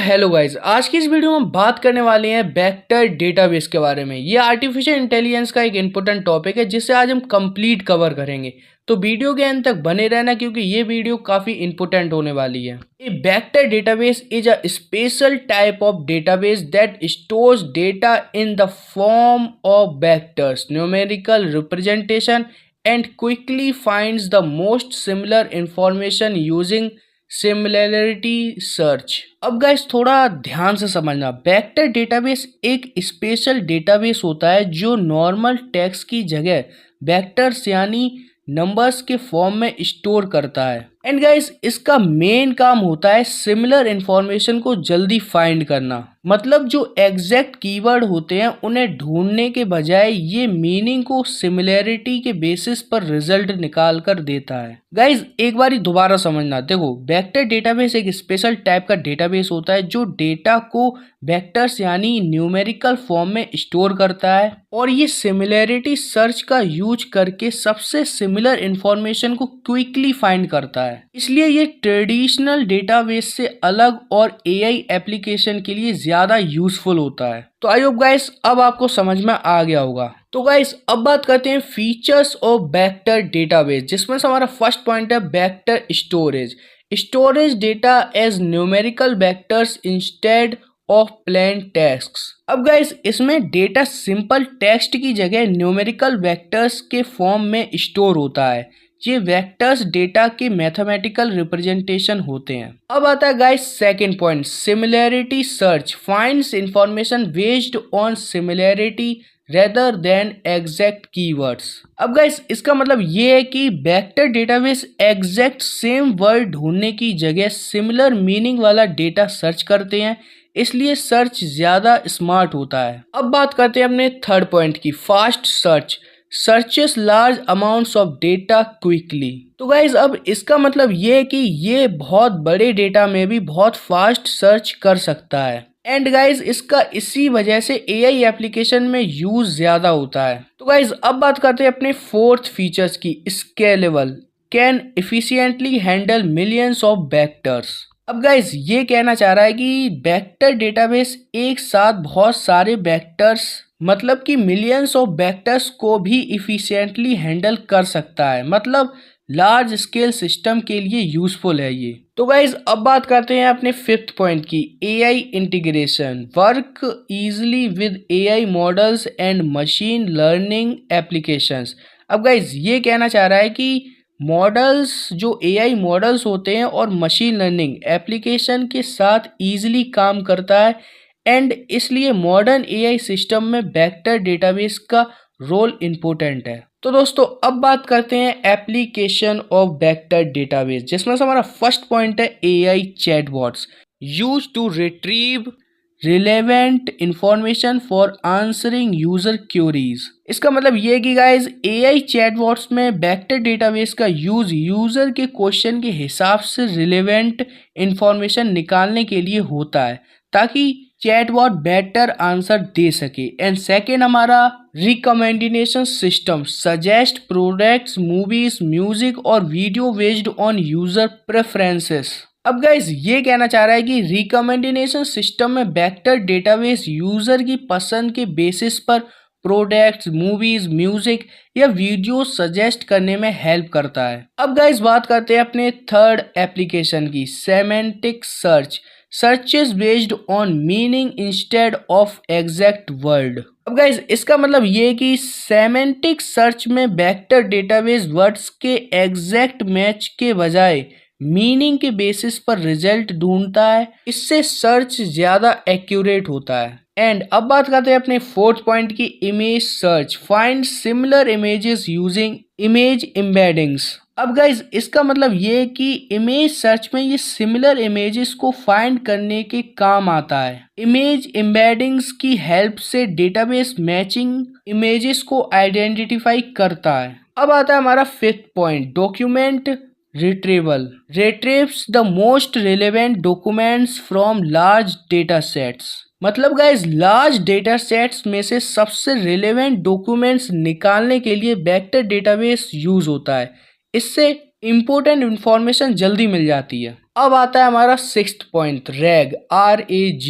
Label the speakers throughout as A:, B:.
A: Hello guys, आज की इस वीडियो में हम बात करने वाले हैं वेक्टर डेटाबेस के बारे में। ये आर्टिफिशियल इंटेलिजेंस का एक इम्पोर्टेंट टॉपिक है जिसे आज हम कंप्लीट कवर करेंगे। तो वीडियो के अंत तक बने रहना क्योंकि ये वीडियो काफ़ी इंपॉर्टेंट होने वाली है। A vector database is a special type of database that stores data in the form of vectors, numerical representation and quickly finds the most similar information using similarity search. अब guys थोड़ा ध्यान से समझना, vector database एक special database होता है जो normal text की जगह वेक्टर्स यानी नंबर्स के फॉर्म में स्टोर करता है। एंड गाइस इसका मेन काम होता है सिमिलर इंफॉर्मेशन को जल्दी फाइंड करना। मतलब जो एग्जैक्ट कीवर्ड होते हैं उन्हें ढूंढने के बजाय ये मीनिंग को सिमिलैरिटी के बेसिस पर रिजल्ट निकाल कर देता है। गाइस एक बार दोबारा समझना, देखो वेक्टर डेटाबेस एक स्पेशल टाइप का डेटाबेस होता है जो डेटा को वेक्टर्स यानी न्यूमेरिकल फॉर्म में स्टोर करता है और ये सिमिलैरिटी सर्च का यूज करके सबसे सिमिलर इंफॉर्मेशन को क्विकली फाइंड करता है। इसलिए ये ट्रेडिशनल डेटाबेस से अलग और एआई एप्लीकेशन के लिए ज्यादा यूजफुल होता है। तो आई होप गाइस अब आपको समझ में आ गया होगा। तो गाइस अब बात करते हैं फीचर्स ऑफ वेक्टर डेटाबेस, जिसमें से हमारा फर्स्ट पॉइंट है vector storage. Storage data as numerical vectors instead of plain text. अब गाइस इसमें डेटा सिंपल टेक्स्ट की जगह न्यूमेरिकल वेक्टर्स के फॉर्म में स्टोर होता है। ये वेक्टर्स डेटा के मैथमेटिकल रिप्रेजेंटेशन होते हैं। अब आता है guys second point, similarity search finds information based on similarity rather than exact keywords. अब गाइस इसका मतलब ये है कि vector database exact same word ढूंढने की जगह सिमिलर मीनिंग वाला डेटा सर्च करते हैं, इसलिए सर्च ज्यादा स्मार्ट होता है। अब बात करते हैं अपने थर्ड पॉइंट की, fast search searches large amounts of data quickly. तो गाइज अब इसका मतलब ये है कि ये बहुत बड़े डेटा में भी बहुत फास्ट सर्च कर सकता है। एंड गाइज इसका इसी वजह से एआई एप्लीकेशन में यूज ज्यादा होता है। तो गाइज अब बात करते हैं अपने फोर्थ फीचर्स की, scalable can efficiently handle millions of vectors. अब गाइज ये कहना चाह रहा है कि वेक्टर डेटाबेस एक साथ बहुत सारे वेक्टर्स मतलब कि मिलियंस ऑफ वेक्टर्स को भी इफिशिएंटली हैंडल कर सकता है। मतलब लार्ज स्केल सिस्टम के लिए यूजफुल है ये। तो गाइज अब बात करते हैं अपने फिफ्थ पॉइंट की, AI integration work easily with AI models and machine learning applications. अब गाइज ये कहना चाह रहा है कि मॉडल्स जो एआई मॉडल्स होते हैं और मशीन लर्निंग एप्लीकेशन के साथ इजीली काम करता है एंड इसलिए मॉडर्न एआई सिस्टम में वेक्टर डेटाबेस का रोल इम्पोर्टेंट है। तो दोस्तों अब बात करते हैं एप्लीकेशन ऑफ वेक्टर डेटाबेस, जिसमें से हमारा फर्स्ट पॉइंट है AI chatbots use to retrieve relevant information for answering user queries. इसका मतलब ये कि गाइज एआई चैटबॉट्स में वेक्टर डेटाबेस का यूज यूजर के क्वेश्चन के हिसाब से रिलेवेंट इंफॉर्मेशन निकालने के लिए होता है ताकि चैटबॉट बेटर आंसर दे सके। एंड सेकेंड हमारा recommendation system suggest products, movies, music और video based on user preferences. अब गाइस ये कहना चाह रहा है कि रिकमेंडेशन सिस्टम में वेक्टर डेटाबेस यूजर की पसंद के बेसिस पर प्रोडक्ट्स, मूवीज, म्यूजिक या वीडियो सजेस्ट करने में हेल्प करता है। अब गाइस बात करते हैं अपने थर्ड एप्लीकेशन की, semantic search searches based on meaning instead of exact word. अब गाइस इसका मतलब ये है कि सेमेंटिक सर्च में वेक्टर डेटाबेस वर्ड्स के एग्जैक्ट मैच के बजाय मीनिंग के बेसिस पर रिजल्ट ढूंढता है, इससे सर्च ज्यादा एक्यूरेट होता है। एंड अब बात करते हैं अपने फोर्थ पॉइंट की, image search find similar images using image embeddings. अब गाइज इसका मतलब ये है कि इमेज सर्च में ये सिमिलर इमेजेस को फाइंड करने के काम आता है। इमेज एम्बेडिंग्स की हेल्प से डेटाबेस मैचिंग इमेजेस को आइडेंटिफाई करता है। अब आता है हमारा fifth point, document retrieval retrieves the most relevant documents from large data sets. मतलब गाइज लार्ज डेटा सेट्स में से सबसे रिलेवेंट डॉक्यूमेंट्स निकालने के लिए वेक्टर डेटाबेस यूज होता है। इससे इम्पोर्टेंट इंफॉर्मेशन जल्दी मिल जाती है। अब आता है हमारा sixth point, RAG, RAG,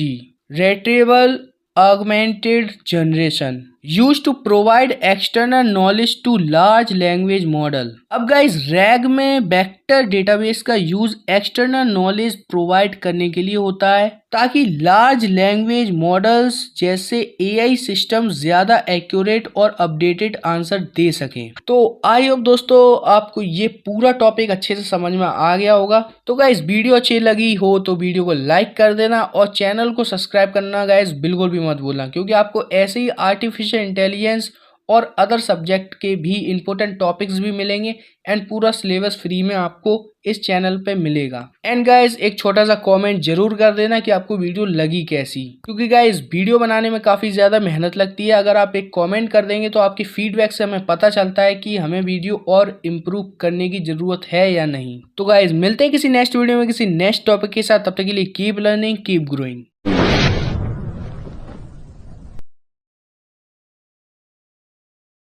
A: retrievable augmented generation, use to provide external knowledge to large language model. अब गाइस रैग में वेक्टर डेटाबेस का यूज एक्सटर्नल नॉलेज प्रोवाइड करने के लिए होता है ताकि लार्ज लैंग्वेज मॉडल्स जैसे AI सिस्टम ज्यादा एक्यूरेट और अपडेटेड आंसर दे सकें। तो आई होप दोस्तों आपको ये पूरा टॉपिक अच्छे से समझ में आ गया होगा। तो गाइस वीडियो अच्छी लगी हो तो वीडियो को लाइक कर देना और चैनल को सब्सक्राइब करना गाइस बिल्कुल भी मत भूलना, क्योंकि आपको ऐसे ही आर्टिफिशियल इंटेलिजेंस और अदर सब्जेक्ट के भी इंपॉर्टेंट टॉपिक्स भी मिलेंगे एंड पूरा सिलेबस फ्री में आपको इस चैनल पे मिलेगा। एंड गाइस एक छोटा सा कमेंट जरूर कर देना कि आपको वीडियो लगी कैसी, क्योंकि गाइस वीडियो बनाने में काफ़ी ज़्यादा मेहनत लगती है। अगर आप एक कमेंट कर देंगे तो आपकी फीडबैक से हमें पता चलता है कि हमें वीडियो और इम्प्रूव करने की ज़रूरत है या नहीं। तो गाइस मिलते हैं किसी नेक्स्ट वीडियो में किसी नेक्स्ट टॉपिक के साथ, तब तक के लिए कीप लर्निंग कीप ग्रोइंग।